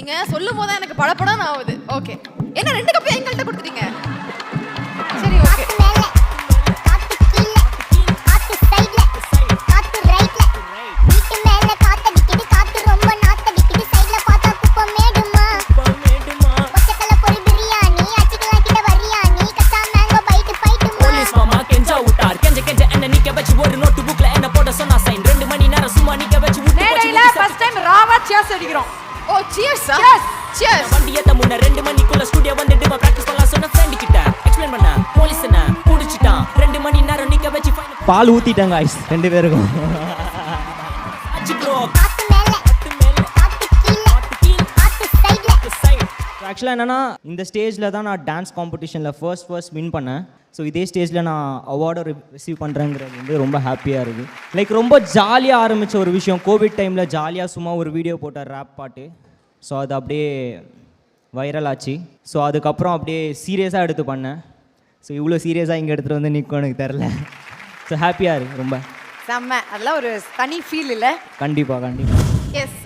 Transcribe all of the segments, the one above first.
நீங்க சொல்லும் போது எனக்கு படபடன்னு ஆகுது. ஓகே. என்ன 2 கப் எங்கள்ட்ட கொடுத்துட்டீங்க? சரி ஓகே. cheers அடிக்கிறோம். ஓ cheers. Cheers. வண்டியத்த முன்ன 2 மணிக்குள்ள ஸ்டுடியோ வந்துட்டு பிராக்டீஸ் பண்ணலாம் சொன்ன ஃப்ரெண்ட் கிட்ட எக்ஸ்பிளைன் பண்ண போலீஸ்னா குடிச்சிட்டான் 2 மணி நேரம் நிக்க வச்சு பால் ஊத்திட்டாங்க गाइस 2 பேருக்கும். ஆக்சுவலாக என்னன்னா இந்த ஸ்டேஜில் தான் நான் டான்ஸ் காம்படிஷனில் ஃபர்ஸ்ட் வின் பண்ணேன். ஸோ இதே ஸ்டேஜில் நான் அவார்டை ரிசீவ் பண்ணுறேங்கிறது வந்து ரொம்ப ஹாப்பியாக இருக்குது. லைக் ரொம்ப ஜாலியாக ஆரம்பித்த ஒரு விஷயம். கோவிட் டைமில் ஜாலியாக சும்மா ஒரு வீடியோ போட்டார் ரேப் பாட்டு. ஸோ அது அப்படியே வைரல் ஆச்சு. ஸோ அதுக்கப்புறம் அப்படியே சீரியஸாக எடுத்து பண்ணேன். ஸோ இவ்வளோ சீரியஸாக இங்கே எடுத்துகிட்டு வந்து நிற்கும் எனக்கு தெரில. ஸோ ஹாப்பியாக இருக்குது ரொம்ப. செம்ம. அதெல்லாம் ஒரு தனி ஃபீல் இல்லை? கண்டிப்பாக. எஸ்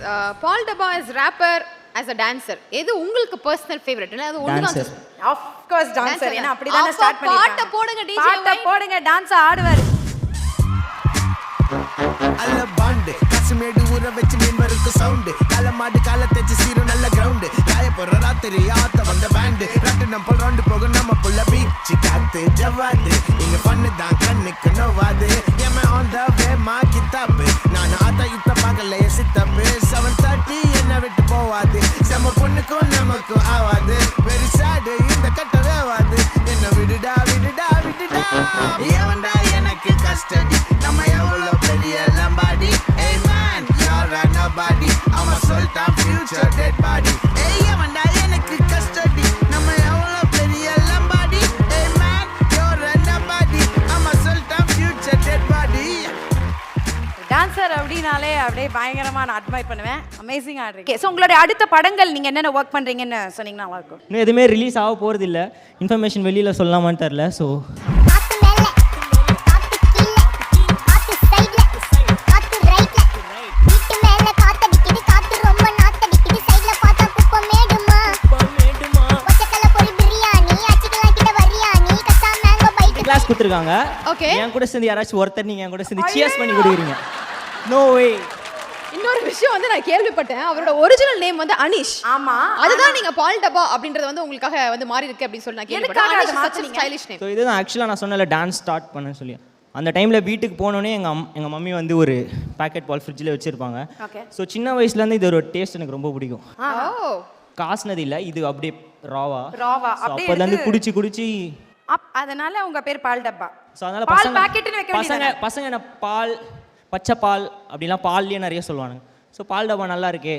பால் டப்பா is rapper as a dancer. எது உங்களுக்கு personal favorite? இல்ல அது ஒண்ணுதான். of course dancer. ஏனா அப்படி தான ஸ்டார்ட் பண்ணிருக்காங்க. பாட்ட போடுங்க DJ. பாட்ட போடுங்க டான்ஸ் ஆடுவாரு. அல்ல பாண்டு காசுமேடு ஊற வச்சு மீன் வருக்கு சவுண்ட் காலமாடு கால தேச்சு சீரு நல்ல கிரவுண்ட் காய போற ராத்திரி ஆத்த வந்த பேண்ட் ரட்டு நம்ம ரவுண்ட் போக நம்ம புள்ள பீச் காத்து ஜவாது இங்க பண்ணு தான் கண்ணுக்கு நோவாது ஏமா ஆன் த வே மா கிதாப் நான் ஆத்த இத்த பார்க்கல சித்தப்பு 7:30 என்ன விட்டு போவாது நம்ம பொண்ணுக்கும் நமக்கும் ஆவாது வெரி சாடு இந்த கட்ட வேவாது என்ன விடுடா ஏவண்டா எனக்கு கஸ்டடி நம்ம எவ்வளவு பெரிய Lambadi hey man you're a nobody I'm a sultan future dead body hey ஏவண்டா எனக்கு கஸ்டடி நம்ம எவ்வளவு பெரிய Lambadi hey man you're a nobody I'm a sultan future dead body. Dancer அப்படினாலே அப்படியே பயங்கரமா நான் அட்மையர் பண்ணுவேன். அமேசிங்கா ஆடுறீங்க. சோ உங்களுடைய அடுத்த படங்கள் நீங்க என்னென்ன ஒர்க் பண்றீங்கன்னு சொன்னீங்கன்னா நல்லா இருக்கும். இன்னும் எதுவுமே ரிலீஸ் ஆக போகிறது இல்லை. இன்ஃபர்மேஷன் வெளியில் சொல்லலாமான்னு தெரில. ஸோ கிளாஸ் கொடுத்துருக்காங்க. ஓகே. என் கூட சேர்ந்து யாராச்சும் ஒருத்தர் நீங்கள் என் கூட சேர்ந்து சியர்ஸ் பண்ணி கொடுக்குறீங்க. No way. இன்னொரு விஷயம் வந்து நான் கேள்விப்பட்டேன். அவரோட ஒரிஜினல் நேம் வந்து அனிஷ். ஆமா. அதுதான் நீங்க பால் டப்பா அப்படின்றது வந்து உங்களுக்காக வந்து மாறி இருக்கு அப்படி சொல்லி நான் கேள்விப்பட்டேன். அது மாத்துனீங்க? Stylish name. ஸோ இதுதான் ஆக்சுவலாக நான் சொன்னல டான்ஸ் ஸ்டார்ட் பண்ணேன்னு சொல்லி. அந்த டைமில் வீட்டுக்கு போனோடனே எங்கள் மம்மி வந்து ஒரு பேக்கெட் பால் ஃப்ரிட்ஜில் வச்சுருப்பாங்க. ஓகே. ஸோ சின்ன வயசுலேருந்து இது ஒரு டேஸ்ட் எனக்கு ரொம்ப பிடிக்கும். ஓ. காசுனது இல்லை, இது அப்படியே ராவா. அப்படியே அப்போதான் குடிச்சு அதனால உங்க பேர் பால் டப்பா. ஸோ அதனால பால் பாக்கெட்னு வைக்க வேண்டியது. பசங்க என்ன பால் பச்சை பால் அப்படிலாம் பால்லேயே நிறைய சொல்லுவானுங்க. ஸோ பால் டப்பா நல்லா இருக்கே